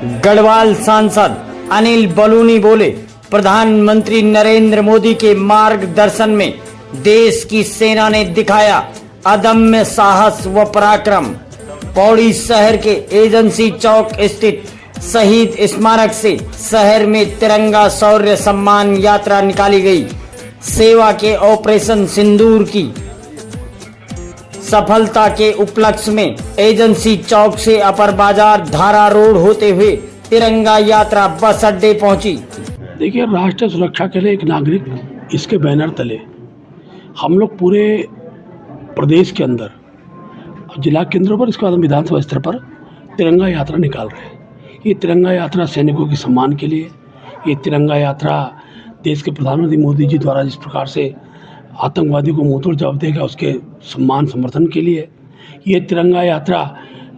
गढ़वाल सांसद अनिल बलूनी बोले, प्रधानमंत्री नरेंद्र मोदी के मार्गदर्शन में देश की सेना ने दिखाया अदम्य साहस व पराक्रम। पौड़ी शहर के एजेंसी चौक स्थित शहीद स्मारक से शहर में तिरंगा शौर्य सम्मान यात्रा निकाली गई। सेवा के ऑपरेशन सिंदूर की सफलता के उपलक्ष्य में एजेंसी चौक से अपर बाजार धारा रोड होते हुए तिरंगा यात्रा बस अड्डे पहुंची। देखिए, राष्ट्रीय सुरक्षा के लिए एक नागरिक इसके बैनर तले हम लोग पूरे प्रदेश के अंदर जिला केंद्रों पर, इसके बाद विधानसभा स्तर पर तिरंगा यात्रा निकाल रहे हैं। ये तिरंगा यात्रा सैनिकों के सम्मान के लिए, ये तिरंगा यात्रा देश के प्रधानमंत्री मोदी जी द्वारा जिस प्रकार से आतंकवादी को मुंहतोड़ जवाब देगा उसके सम्मान समर्थन के लिए, ये तिरंगा यात्रा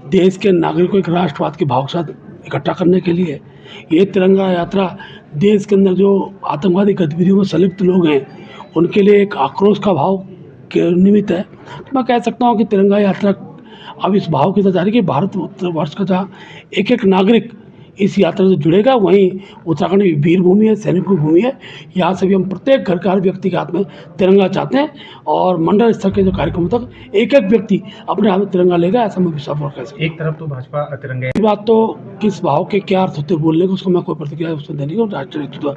देश के नागरिकों को एक राष्ट्रवाद के भाव के साथ इकट्ठा करने के लिए, ये तिरंगा यात्रा देश के अंदर जो आतंकवादी गतिविधियों में संलिप्त लोग हैं उनके लिए एक आक्रोश का भाव के निमित्त है। तो मैं कह सकता हूँ कि तिरंगा यात्रा अब इस भाव के साथ जा रही है कि भारतवर्ष का जहाँ एक एक नागरिक इस यात्रा से जुड़ेगा, वहीं उत्तराखंड में वीर भूमि है, सैनिक की भूमि है। यहाँ से भी हम प्रत्येक घर के हर व्यक्ति के हाथ में तिरंगा चाहते हैं और मंडल स्तर के जो कार्यक्रमों तक एक एक व्यक्ति अपने हाथ में तिरंगा लेगा, ऐसा मैं विश्वास रखता हूँ। एक तरफ तो भाजपा तिरंगे, बात तो किस भाव के क्या अर्थ होते बोलने को, उसको मैं कोई प्रतिक्रिया उसमें देने की, राष्ट्रीय नेतृत्व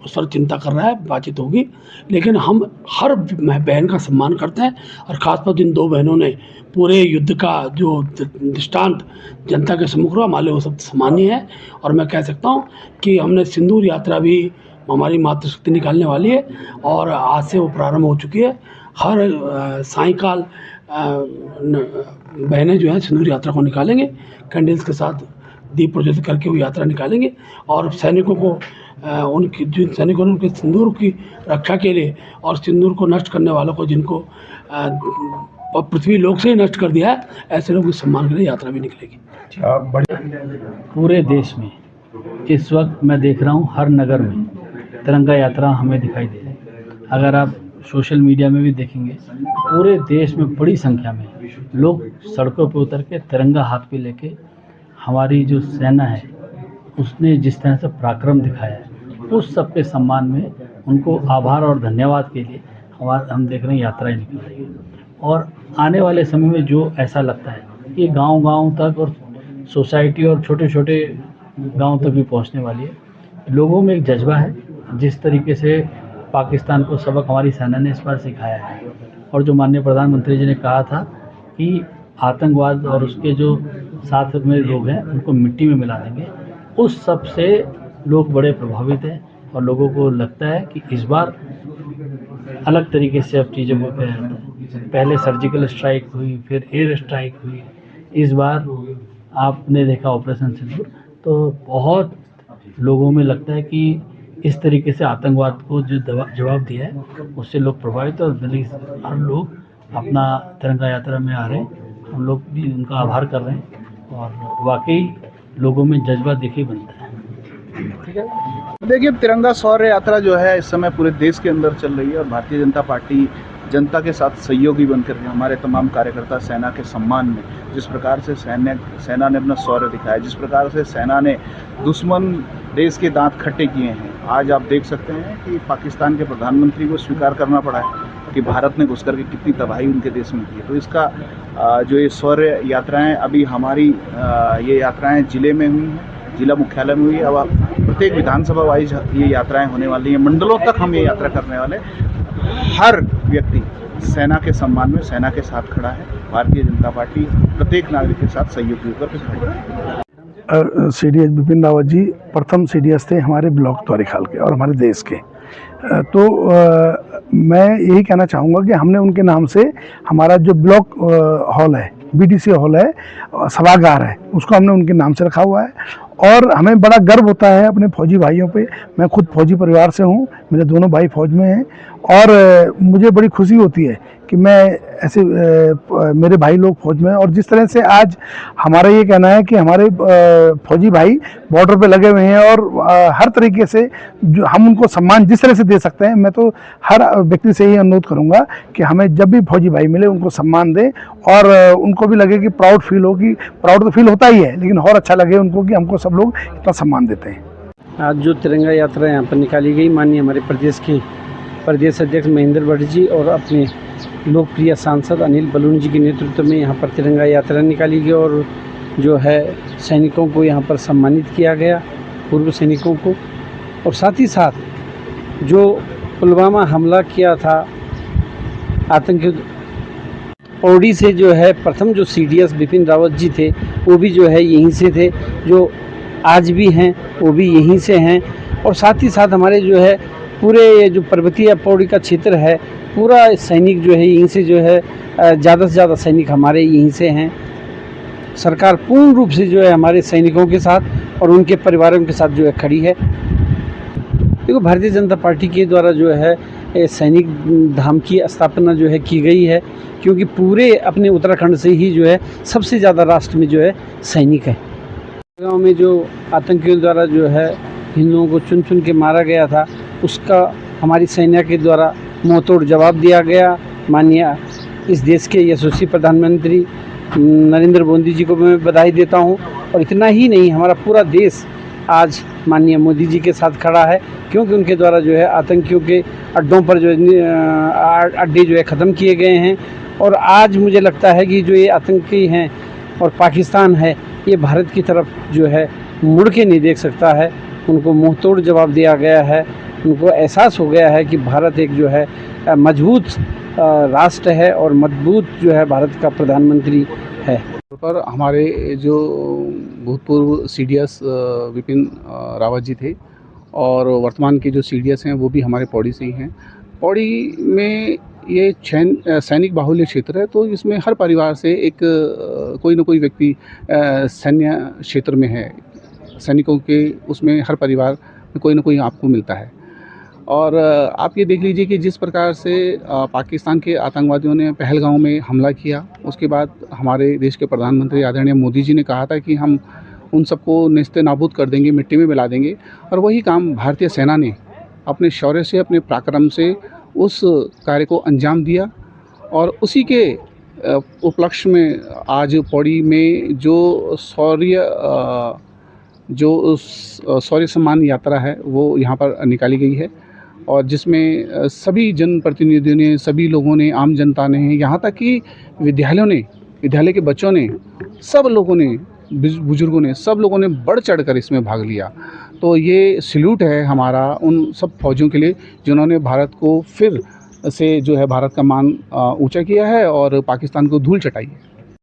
उस पर चिंता कर रहा है, बातचीत होगी। लेकिन हम हर बहन का सम्मान करते हैं और खासतौर जिन दो बहनों ने पूरे युद्ध का जो दृष्टांत जनता के सम्मुख रहा, हमारे वो सब सम्मानीय है। और मैं कह सकता हूँ कि हमने सिंदूर यात्रा भी हमारी मातृशक्ति निकालने वाली है और आज से वो प्रारंभ हो चुकी है। हर सायंकाल बहनें जो हैं सिंदूर यात्रा को निकालेंगे, कैंडल्स के साथ दीप प्रज्वलित करके वो यात्रा निकालेंगे और सैनिकों को उनकी जिन सैनिकों ने उनके सिंदूर की रक्षा के लिए और सिंदूर को नष्ट करने वालों को जिनको पृथ्वी लोक से ही नष्ट कर दिया है, ऐसे लोगों के सम्मान के लिए यात्रा भी निकलेगी। पूरे देश में इस वक्त मैं देख रहा हूँ हर नगर में तिरंगा यात्रा हमें दिखाई दे रही है। अगर आप सोशल मीडिया में भी देखेंगे, पूरे देश में बड़ी संख्या में लोग सड़कों पर उतर के तिरंगा हाथ पे लेके, हमारी जो सेना है उसने जिस तरह से पराक्रम दिखाया है, उस सब के सम्मान में उनको आभार और धन्यवाद के लिए हम देख रहे हैं यात्राएं निकल रही है। और आने वाले समय में जो ऐसा लगता है कि गांव-गांव तक और सोसाइटी और छोटे छोटे गांव तक भी पहुंचने वाली है। लोगों में एक जज्बा है, जिस तरीके से पाकिस्तान को सबक हमारी सेना ने इस बार सिखाया है और जो माननीय प्रधानमंत्री जी ने कहा था कि आतंकवाद और उसके जो साथ में लोग हैं उनको मिट्टी में मिला देंगे, उस सब से लोग बड़े प्रभावित हैं और लोगों को लगता है कि इस बार अलग तरीके से अब चीज़ों को किया जाता है। पहले सर्जिकल स्ट्राइक हुई, फिर एयर स्ट्राइक हुई, इस बार आपने देखा ऑपरेशन सिंदूर, तो बहुत लोगों में लगता है कि इस तरीके से आतंकवाद को जो जवाब दिया है उससे लोग प्रभावित और हर लोग अपना तिरंगा यात्रा में आ रहे हैं। हम लोग भी उनका आभार कर रहे हैं और वाकई लोगों में जज्बा देखिए बनता है। ठीक है, देखिए, तिरंगा शौर्य यात्रा जो है इस समय पूरे देश के अंदर चल रही है और भारतीय जनता पार्टी जनता के साथ सहयोगी बनकर हमारे तमाम कार्यकर्ता सेना के सम्मान में जिस प्रकार से सेना ने अपना शौर्य दिखाया, जिस प्रकार से सेना ने दुश्मन देश के दांत खट्टे किए हैं, आज आप देख सकते हैं कि पाकिस्तान के प्रधानमंत्री को स्वीकार करना पड़ा है कि भारत ने घुस करके कितनी तबाही उनके देश में की है। तो इसका जो ये शौर्य यात्राएं अभी हमारी ये यात्राएं जिले में हुई हैं, जिला मुख्यालय में हुई है। अब प्रत्येक विधानसभा वाइज ये यात्राएं होने वाली हैं, मंडलों तक हम ये यात्रा करने वाले। हर व्यक्ति सेना के सम्मान में सेना के साथ खड़ा है। भारतीय जनता पार्टी प्रत्येक नागरिक के साथ सहयोगी होकर खड़ी है। CDS बिपिन रावत जी प्रथम CDS थे हमारे ब्लॉक द्वारिखाल के और हमारे देश के। तो मैं यही कहना चाहूँगा कि हमने उनके नाम से हमारा जो ब्लॉक हॉल है, BDC हॉल है, सभागार है, उसको हमने उनके नाम से रखा हुआ है और हमें बड़ा गर्व होता है अपने फौजी भाइयों पे। मैं खुद फौजी परिवार से हूँ, मेरे दोनों भाई फौज में हैं और मुझे बड़ी खुशी होती है कि मैं ऐसे मेरे भाई लोग फौज में, और जिस तरह से आज हमारा ये कहना है कि हमारे फौजी भाई बॉर्डर पे लगे हुए हैं और हर तरीके से जो हम उनको सम्मान जिस तरह से दे सकते हैं, मैं तो हर व्यक्ति से ही अनुरोध करूंगा कि हमें जब भी फौजी भाई मिले उनको सम्मान दें और उनको भी लगे कि प्राउड फील हो, कि प्राउड तो फील होता ही है लेकिन और अच्छा लगे उनको कि हमको सब लोग इतना सम्मान देते हैं। आज जो तिरंगा यात्रा यहाँ पर निकाली गई, माननीय हमारे प्रदेश के प्रदेश अध्यक्ष महेंद्र भट्ट जी और अपने लोकप्रिय सांसद अनिल बलूनी जी के नेतृत्व में यहाँ पर तिरंगा यात्रा निकाली गई और जो है सैनिकों को यहाँ पर सम्मानित किया गया, पूर्व सैनिकों को। और साथ ही साथ जो पुलवामा हमला किया था आतंकी, पौड़ी से जो है प्रथम जो CDS बिपिन रावत जी थे वो भी जो है यहीं से थे, जो आज भी हैं वो भी यहीं से हैं। और साथ ही साथ हमारे जो है पूरे ये जो पर्वतीय पौड़ी का क्षेत्र है, पूरा सैनिक जो है यहीं से जो है ज़्यादा से ज़्यादा सैनिक हमारे यहीं से हैं। सरकार पूर्ण रूप से जो है हमारे सैनिकों के साथ और उनके परिवारों के साथ जो है खड़ी है। देखो, भारतीय जनता पार्टी के द्वारा जो है सैनिक धाम की स्थापना जो है की गई है, क्योंकि पूरे अपने उत्तराखंड से ही जो है सबसे ज़्यादा राष्ट्र में जो है सैनिक है। गाँव में जो आतंकियों द्वारा जो है हिंदुओं को चुन चुन के मारा गया था, उसका हमारी सेना के द्वारा मुंहतोड़ जवाब दिया गया। माननीय इस देश के यशस्वी प्रधानमंत्री नरेंद्र मोदी जी को मैं बधाई देता हूं। और इतना ही नहीं, हमारा पूरा देश आज माननीय मोदी जी के साथ खड़ा है, क्योंकि उनके द्वारा जो है आतंकियों के अड्डों पर जो अड्डे जो है ख़त्म किए गए हैं। और आज मुझे लगता है कि जो ये आतंकी हैं और पाकिस्तान है, ये भारत की तरफ जो है मुड़ के नहीं देख सकता है। उनको मुंहतोड़ जवाब दिया गया है। उनको एहसास हो गया है कि भारत एक जो है मजबूत राष्ट्र है और मजबूत जो है भारत का प्रधानमंत्री है। पर हमारे जो भूतपूर्व CDS विपिन रावत जी थे और वर्तमान के जो CDS हैं वो भी हमारे पौड़ी से ही हैं। पौड़ी में ये सैनिक बाहुल्य क्षेत्र है, तो इसमें हर परिवार से एक कोई ना कोई व्यक्ति सैन्य क्षेत्र में है। सैनिकों के उसमें हर परिवार में कोई ना कोई आपको मिलता है। और आप ये देख लीजिए कि जिस प्रकार से पाकिस्तान के आतंकवादियों ने पहलगांव में हमला किया, उसके बाद हमारे देश के प्रधानमंत्री आदरणीय मोदी जी ने कहा था कि हम उन सबको नेस्ते नाबूद कर देंगे, मिट्टी में मिला देंगे। और वही काम भारतीय सेना ने अपने शौर्य से, अपने पराक्रम से उस कार्य को अंजाम दिया। और उसी के उपलक्ष्य में आज पौड़ी में जो शौर्य सम्मान यात्रा है वो यहाँ पर निकाली गई है, और जिसमें सभी जनप्रतिनिधियों ने, सभी लोगों ने, आम जनता ने, यहाँ तक कि विद्यालय के बच्चों ने, सब लोगों ने, बुजुर्गों ने, सब लोगों ने बढ़ चढ़कर इसमें भाग लिया। तो ये सैल्यूट है हमारा उन सब फौजियों के लिए जिन्होंने भारत को फिर से जो है भारत का मान ऊंचा किया है और पाकिस्तान को धूल चटाई है।